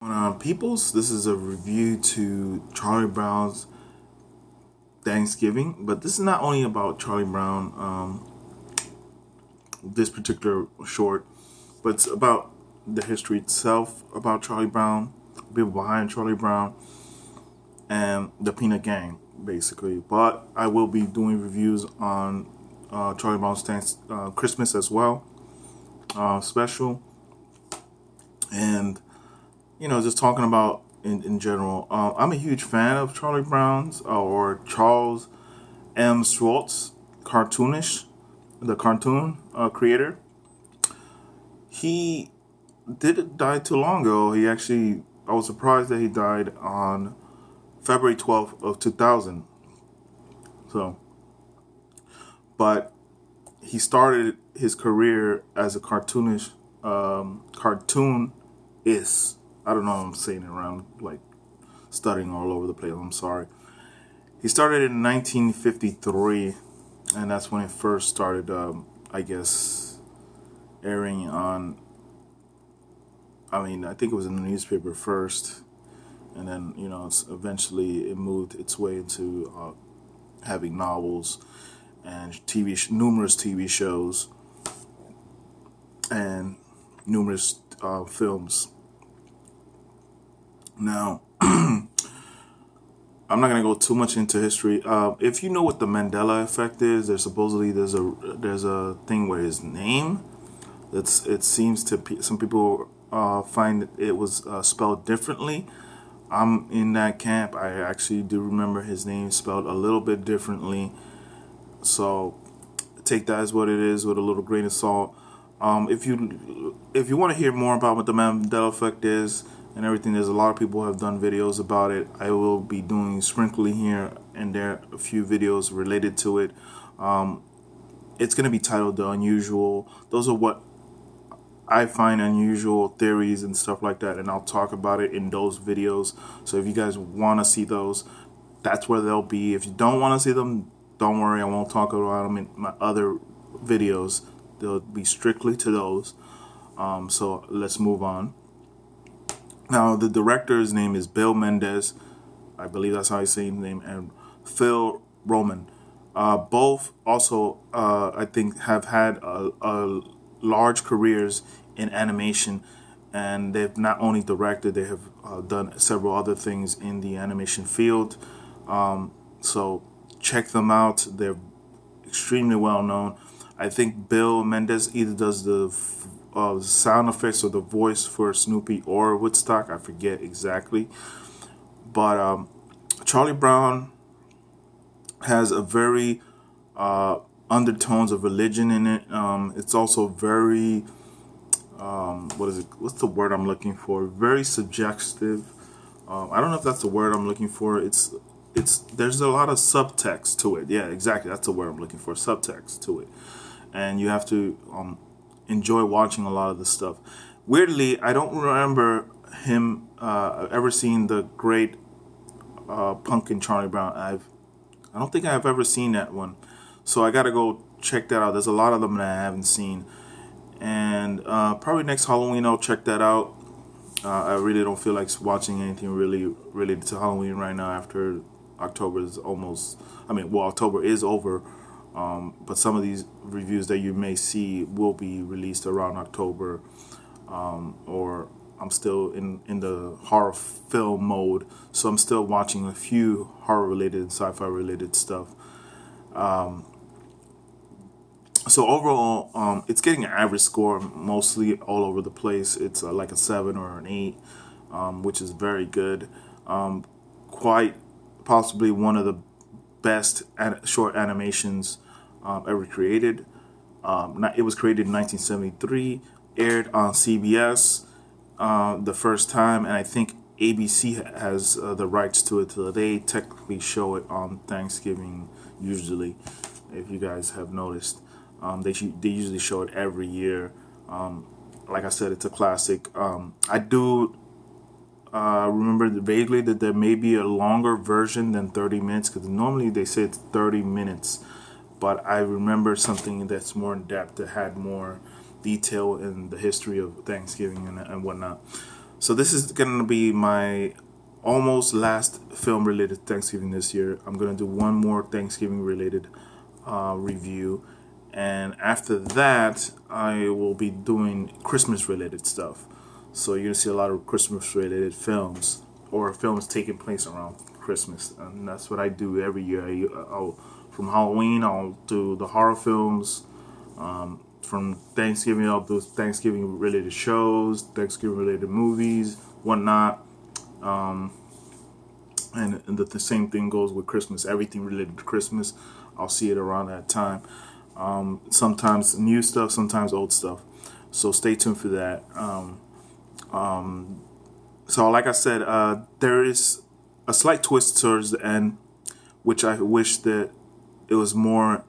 Peoples, this is a review to Charlie Brown's Thanksgiving, but this is not only about Charlie Brown, this particular short, but it's about the history itself about Charlie Brown, people behind Charlie Brown, and the Peanut Gang, basically. But I will be doing reviews on Charlie Brown's Christmas as well, special, and just talking about in general. I'm a huge fan of Charlie Brown's or Charles M. Schwartz, cartoonish, the cartoon creator. He didn't die too long ago. I was surprised that he died on February 12th of 2000. So, but he started his career as a cartoon is. I don't know. I'm saying it around like stuttering all over the place. I'm sorry. He started in 1953, and that's when it first started. I guess airing on. I mean, I think it was in the newspaper first, and then eventually it moved its way into having novels and numerous TV shows and numerous films. Now, I'm not gonna go too much into history. If you know what the Mandela effect is, there's a thing where his name, it seems to some people find it was spelled differently. I'm in that camp. I actually do remember his name spelled a little bit differently. So take that as what it is with a little grain of salt. If you want to hear more about what the Mandela effect is and everything, there's a lot of people who have done videos about it. I will be doing sprinkling here and there a few videos related to it. It's gonna be titled "The Unusual." Those are what I find unusual theories and stuff like that, and I'll talk about it in those videos. So if you guys want to see those, that's where they'll be. If you don't want to see them, don't worry, I won't talk about them in my other videos. They'll be strictly to those. So let's move on. Now, the director's name is Bill Mendez. I believe that's how I say his name, and Phil Roman. Both also, I think, have had a large careers in animation, and they've not only directed, they have done several other things in the animation field. So check them out. They're extremely well known. I think Bill Mendez either does the sound effects or the voice for Snoopy or Woodstock. I forget exactly. But Charlie Brown has a very undertones of religion in it. It's also very what is it? What's the word I'm looking for? Very subjective. I don't know if that's the word I'm looking for. It's there's a lot of subtext to it. Yeah, exactly. That's the word I'm looking for. Subtext to it, and you have to enjoy watching a lot of this stuff. Weirdly, I don't remember him ever seeing the great Pumpkin Charlie Brown. I don't think I've ever seen that one, so I gotta go check that out. There's a lot of them that I haven't seen, and probably next Halloween I'll check that out. I really don't feel like watching anything really related to Halloween right now after October is almost. I mean, well, October is over, but some of these reviews that you may see will be released around October, or I'm still in the horror film mode, so I'm still watching a few horror related and sci-fi related stuff. So overall, it's getting an average score, mostly all over the place. It's like a 7 or an 8, which is very good. Quite possibly one of the best short animations ever created. It was created in 1973, aired on CBS the first time, and I think ABC has the rights to it. So they technically show it on Thanksgiving usually, if you guys have noticed. They usually show it every year. Like I said, it's a classic. I do remember vaguely that there may be a longer version than 30 minutes, because normally they say it's 30 minutes. But I remember something that's more in depth, that had more detail in the history of Thanksgiving and whatnot. So this is gonna be my almost last film related Thanksgiving this year. I'm gonna do one more Thanksgiving related review, and after that, I will be doing Christmas related stuff. So you're gonna see a lot of Christmas related films or films taking place around Christmas, and that's what I do every year. From Halloween, I'll do the horror films. From Thanksgiving, I'll do Thanksgiving related shows, Thanksgiving related movies, whatnot. And the same thing goes with Christmas. Everything related to Christmas, I'll see it around that time. Sometimes new stuff, sometimes old stuff. So stay tuned for that. So, like I said, there is a slight twist towards the end, which I wish that it was more.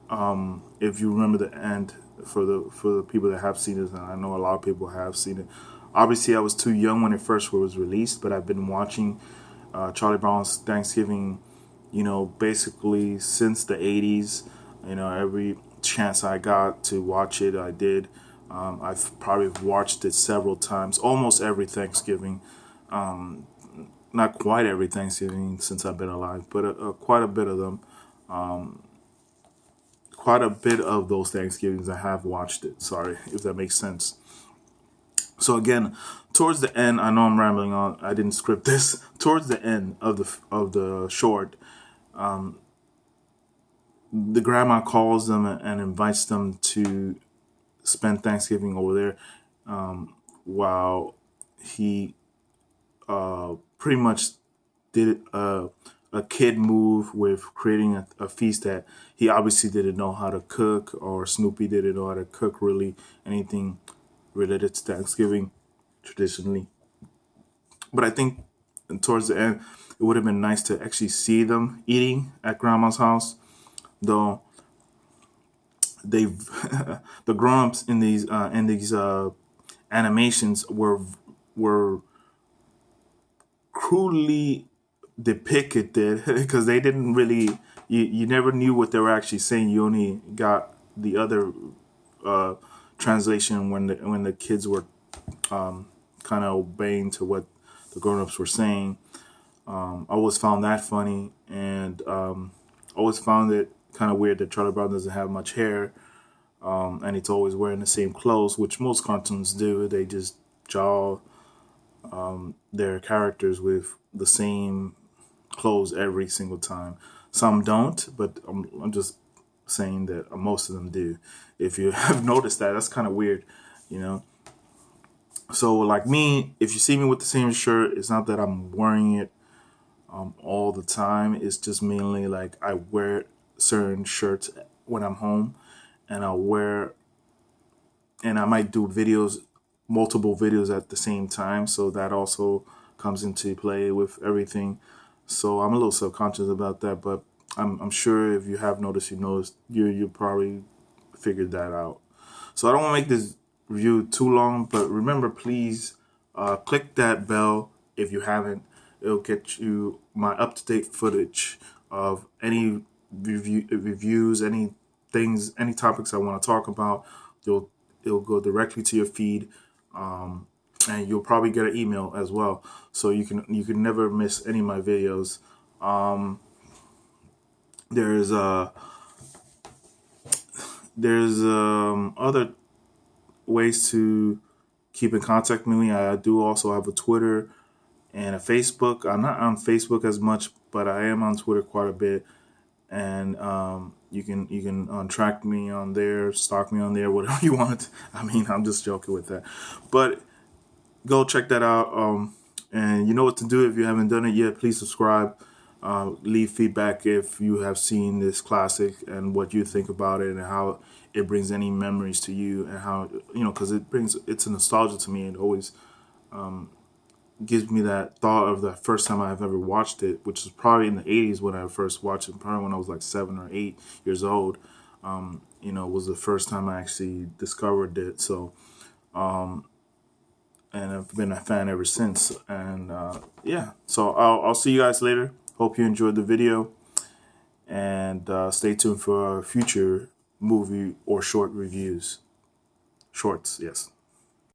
If you remember the end for the people that have seen it, and I know a lot of people have seen it. Obviously, I was too young when it first was released, but I've been watching Charlie Brown's Thanksgiving, basically since the '80s. Every chance I got to watch it, I did. I've probably watched it several times, almost every Thanksgiving. Not quite every Thanksgiving since I've been alive, but quite a bit of them. Quite a bit of those Thanksgivings I have watched it. Sorry if that makes sense. So again, towards the end, I know I'm rambling on. I didn't script this. Towards the end of the short, the grandma calls them and invites them to spend Thanksgiving over there, while he pretty much did a kid move with creating a feast that he obviously didn't know how to cook, or Snoopy didn't know how to cook really anything related to Thanksgiving traditionally. But I think towards the end, it would have been nice to actually see them eating at Grandma's house, though they the grown-ups in these animations were crudely depicted because they didn't really you never knew what they were actually saying. You only got the other uh, translation when the kids were kind of obeying to what the grown-ups were saying. I always found that funny, and always found it kind of weird that Charlie Brown doesn't have much hair, and he's always wearing the same clothes, which most cartoons do. They just draw their characters with the same clothes every single time. Some don't, but I'm just saying that most of them do. If you have noticed that, that's kind of weird, you know. So like me, if you see me with the same shirt, it's not that I'm wearing it all the time. It's just mainly like I wear certain shirts when I'm home, and I might do videos, multiple videos at the same time. So that also comes into play with everything. So I'm a little self-conscious about that, but I'm sure if you have noticed, you probably figured that out. So I don't want to make this review too long, but remember, please click that bell if you haven't. It'll get you my up-to-date footage of any reviews, any things, any topics I want to talk about. You'll It'll go directly to your feed, and you'll probably get an email as well, so you can never miss any of my videos. There's other ways to keep in contact with me. I do also have a Twitter and a Facebook. I'm not on Facebook as much, but I am on Twitter quite a bit, and you can track me on there, stalk me on there, whatever you want. I mean, I'm just joking with that, but go check that out. And you know what to do if you haven't done it yet. Please subscribe. Leave feedback if you have seen this classic and what you think about it, and how it brings any memories to you, and how because it's a nostalgia to me. It always gives me that thought of the first time I've ever watched it, which was probably in the '80s when I first watched it. Probably when I was like 7 or 8 years old. Was the first time I actually discovered it. So, and I've been a fan ever since. And yeah, so I'll see you guys later. Hope you enjoyed the video, and stay tuned for future movie or short reviews. Shorts, yes.